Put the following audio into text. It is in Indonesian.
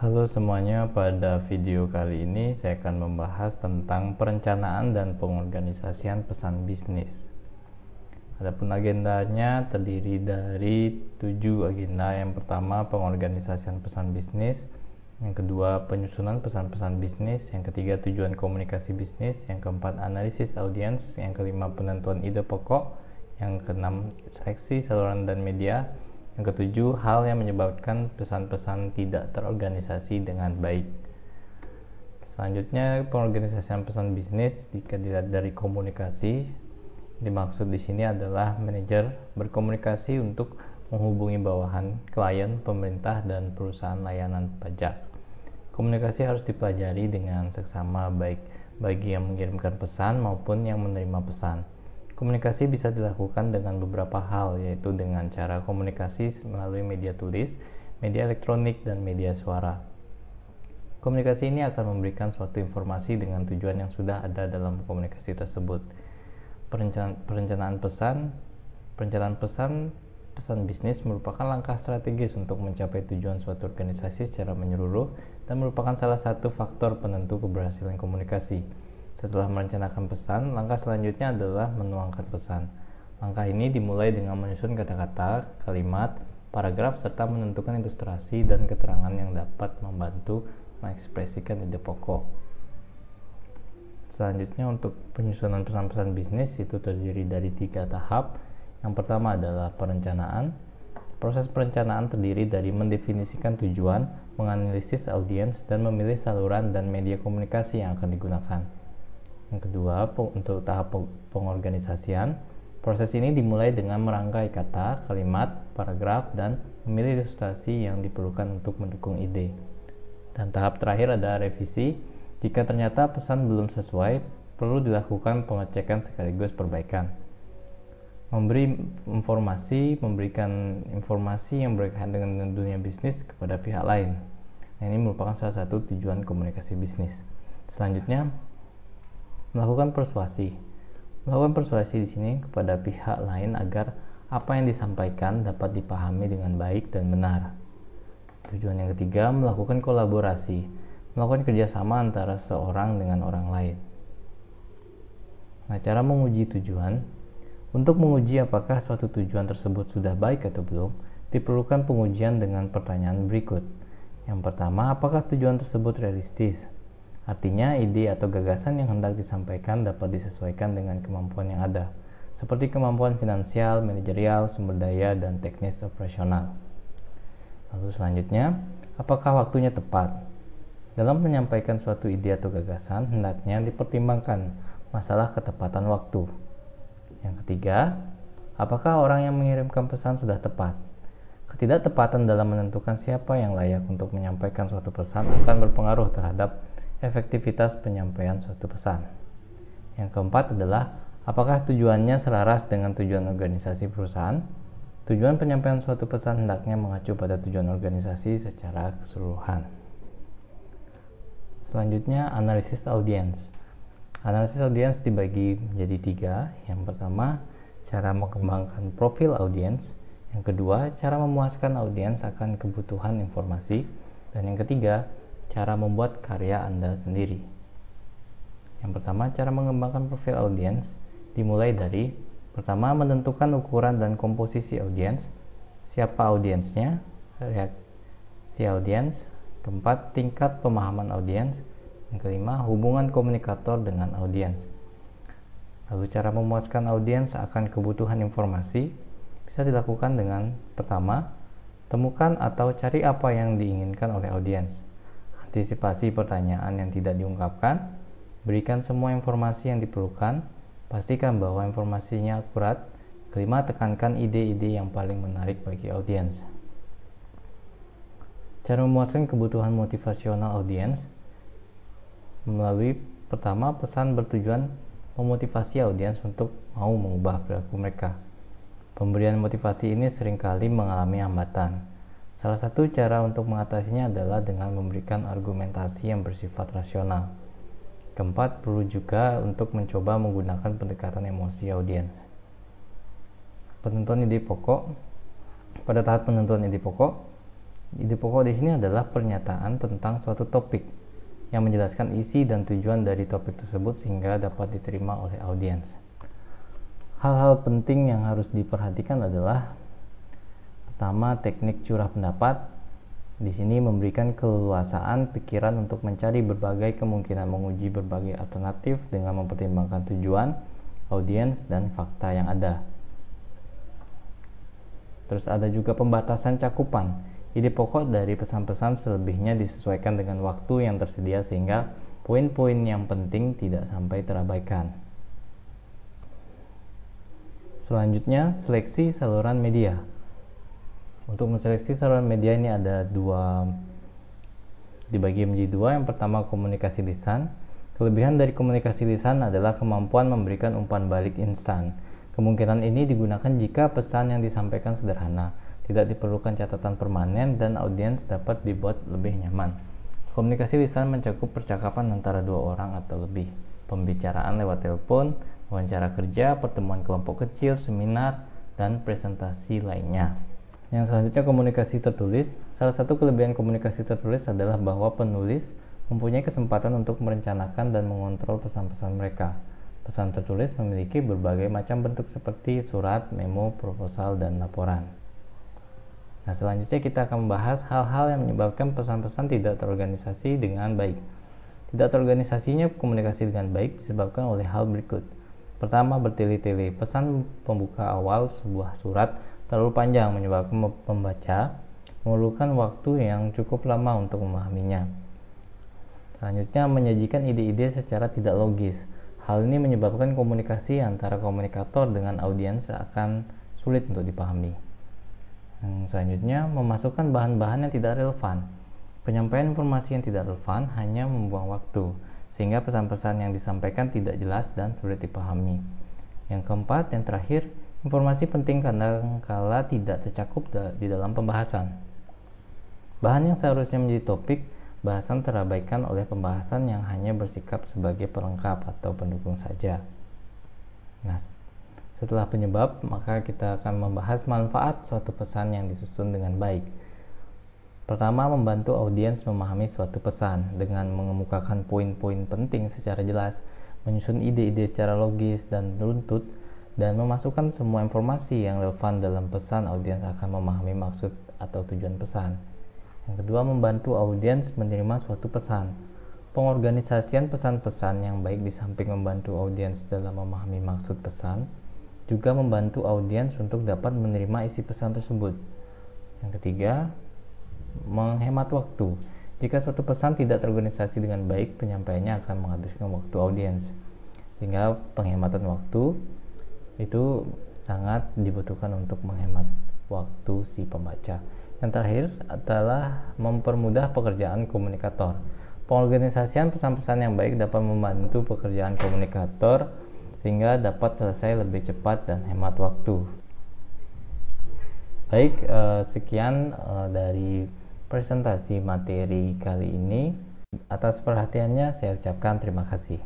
Halo semuanya, pada video kali ini saya akan membahas tentang perencanaan dan pengorganisasian pesan bisnis. Adapun agendanya terdiri dari 7 agenda. Yang pertama, pengorganisasian pesan bisnis. Yang kedua, penyusunan pesan-pesan bisnis. Yang ketiga, tujuan komunikasi bisnis. Yang keempat, analisis audiens. Yang kelima, penentuan ide pokok. Yang keenam, seleksi saluran dan media. Yang ketujuh, hal yang menyebabkan pesan-pesan tidak terorganisasi dengan baik. Selanjutnya, pengorganisasian pesan bisnis jika dilihat dari komunikasi. Dimaksud di sini adalah manajer berkomunikasi untuk menghubungi bawahan, klien, pemerintah, dan perusahaan layanan pajak. Komunikasi harus dipelajari dengan seksama, baik bagi yang mengirimkan pesan maupun yang menerima pesan. Komunikasi bisa dilakukan dengan beberapa hal, yaitu dengan cara komunikasi melalui media tulis, media elektronik, dan media suara. Komunikasi ini akan memberikan suatu informasi dengan tujuan yang sudah ada dalam komunikasi tersebut. Perencanaan pesan bisnis merupakan langkah strategis untuk mencapai tujuan suatu organisasi secara menyeluruh dan merupakan salah satu faktor penentu keberhasilan komunikasi. Setelah merencanakan pesan, langkah selanjutnya adalah menuangkan pesan. Langkah ini dimulai dengan menyusun kata-kata, kalimat, paragraf, serta menentukan ilustrasi dan keterangan yang dapat membantu mengekspresikan ide pokok. Selanjutnya, untuk penyusunan pesan-pesan bisnis itu terdiri dari 3 tahap. Yang pertama adalah perencanaan. Proses perencanaan terdiri dari mendefinisikan tujuan, menganalisis audiens, dan memilih saluran dan media komunikasi yang akan digunakan. Yang kedua, untuk tahap pengorganisasian, proses ini dimulai dengan merangkai kata, kalimat, paragraf, dan memilih ilustrasi yang diperlukan untuk mendukung ide. Dan tahap terakhir ada revisi. Jika ternyata pesan belum sesuai, perlu dilakukan pengecekan sekaligus perbaikan. Memberikan informasi yang berkaitan dengan dunia bisnis kepada pihak lain. Nah, ini merupakan salah satu tujuan komunikasi bisnis. Selanjutnya, melakukan persuasi. Melakukan persuasi di sini kepada pihak lain agar apa yang disampaikan dapat dipahami dengan baik dan benar. Tujuan yang ketiga, melakukan kolaborasi. Melakukan kerjasama antara seorang dengan orang lain. Nah, cara menguji tujuan. Untuk menguji apakah suatu tujuan tersebut sudah baik atau belum, diperlukan pengujian dengan pertanyaan berikut. Yang pertama, apakah tujuan tersebut realistis? Artinya, ide atau gagasan yang hendak disampaikan dapat disesuaikan dengan kemampuan yang ada, seperti kemampuan finansial, manajerial, sumber daya, dan teknis operasional. Lalu selanjutnya, apakah waktunya tepat? Dalam menyampaikan suatu ide atau gagasan, hendaknya dipertimbangkan masalah ketepatan waktu. Yang ketiga, apakah orang yang mengirimkan pesan sudah tepat? Ketidaktepatan dalam menentukan siapa yang layak untuk menyampaikan suatu pesan akan berpengaruh terhadap efektivitas penyampaian suatu pesan. Yang keempat adalah, apakah tujuannya selaras dengan tujuan organisasi perusahaan? Tujuan penyampaian suatu pesan hendaknya mengacu pada tujuan organisasi secara keseluruhan. Selanjutnya, analisis audiens. Analisis audiens dibagi menjadi 3. Yang pertama, cara mengembangkan profil audiens. Yang kedua, cara memuaskan audiens akan kebutuhan informasi. Dan yang ketiga, cara membuat karya Anda sendiri. Yang pertama, cara mengembangkan profil audiens dimulai dari pertama, menentukan ukuran dan komposisi audiens, siapa audiensnya, reaksi audiens. Keempat, tingkat pemahaman audiens. Yang kelima, hubungan komunikator dengan audiens. Lalu cara memuaskan audiens akan kebutuhan informasi bisa dilakukan dengan pertama, temukan atau cari apa yang diinginkan oleh audiens. Antisipasi pertanyaan yang tidak diungkapkan, berikan semua informasi yang diperlukan, pastikan bahwa informasinya akurat. Kelima, tekankan ide-ide yang paling menarik bagi audiens. Cara memuaskan kebutuhan motivasional audiens melalui pertama, pesan bertujuan memotivasi audiens untuk mau mengubah perilaku mereka. Pemberian motivasi ini seringkali mengalami hambatan. Salah satu cara untuk mengatasinya adalah dengan memberikan argumentasi yang bersifat rasional. Keempat, perlu juga untuk mencoba menggunakan pendekatan emosi audiens. Penentuan ide pokok. Pada tahap penentuan ide pokok, Ide pokok di sini adalah pernyataan tentang suatu topik yang menjelaskan isi dan tujuan dari topik tersebut sehingga dapat diterima oleh audiens. Hal-hal penting yang harus diperhatikan adalah pertama, teknik curah pendapat. Di sini memberikan keleluasaan pikiran untuk mencari berbagai kemungkinan, menguji berbagai alternatif dengan mempertimbangkan tujuan, audiens, dan fakta yang ada. Terus ada juga pembatasan cakupan. Ide pokok dari pesan-pesan selebihnya disesuaikan dengan waktu yang tersedia sehingga poin-poin yang penting tidak sampai terabaikan. Selanjutnya, seleksi saluran media. Untuk menseleksi saluran media ini ada dibagi menjadi dua. Yang pertama, komunikasi lisan. Kelebihan dari komunikasi lisan adalah kemampuan memberikan umpan balik instan. Kemungkinan ini digunakan jika pesan yang disampaikan sederhana, tidak diperlukan catatan permanen, dan audiens dapat dibuat lebih nyaman. Komunikasi lisan mencakup percakapan antara dua orang atau lebih, pembicaraan lewat telepon, wawancara kerja, pertemuan kelompok kecil, seminar, dan presentasi lainnya. Yang selanjutnya, komunikasi tertulis. Salah satu kelebihan komunikasi tertulis adalah bahwa penulis mempunyai kesempatan untuk merencanakan dan mengontrol pesan-pesan mereka. Pesan tertulis memiliki berbagai macam bentuk seperti surat, memo, proposal, dan laporan. Nah, selanjutnya kita akan membahas hal-hal yang menyebabkan pesan-pesan tidak terorganisasi dengan baik. Tidak terorganisasinya komunikasi dengan baik disebabkan oleh hal berikut. Pertama, bertele-tele. Pesan pembuka awal sebuah surat terlalu panjang menyebabkan pembaca memerlukan waktu yang cukup lama untuk memahaminya. Selanjutnya, menyajikan ide-ide secara tidak logis. Hal ini menyebabkan komunikasi antara komunikator dengan audiens akan sulit untuk dipahami. Selanjutnya, memasukkan bahan-bahan yang tidak relevan. Penyampaian informasi yang tidak relevan hanya membuang waktu, sehingga pesan-pesan yang disampaikan tidak jelas dan sulit dipahami. Yang keempat, yang terakhir, informasi penting kadang-kala tidak tercakup di dalam pembahasan. Bahan yang seharusnya menjadi topik bahasan terabaikan oleh pembahasan yang hanya bersikap sebagai pelengkap atau pendukung saja. Nah, setelah penyebab, maka kita akan membahas manfaat suatu pesan yang disusun dengan baik. Pertama, membantu audiens memahami suatu pesan dengan mengemukakan poin-poin penting secara jelas, menyusun ide-ide secara logis dan runtut, dan memasukkan semua informasi yang relevan dalam pesan. Audiens akan memahami maksud atau tujuan pesan. Yang kedua, membantu audiens menerima suatu pesan. Pengorganisasian pesan-pesan yang baik di samping membantu audiens dalam memahami maksud pesan, juga membantu audiens untuk dapat menerima isi pesan tersebut. Yang ketiga, menghemat waktu. Jika suatu pesan tidak terorganisasi dengan baik, penyampaiannya akan menghabiskan waktu audiens, sehingga penghematan waktu itu sangat dibutuhkan untuk menghemat waktu si pembaca. Yang terakhir adalah mempermudah pekerjaan komunikator. Pengorganisasian pesan-pesan yang baik dapat membantu pekerjaan komunikator sehingga dapat selesai lebih cepat dan hemat waktu. Baik, sekian dari presentasi materi kali ini. Atas perhatiannya saya ucapkan terima kasih.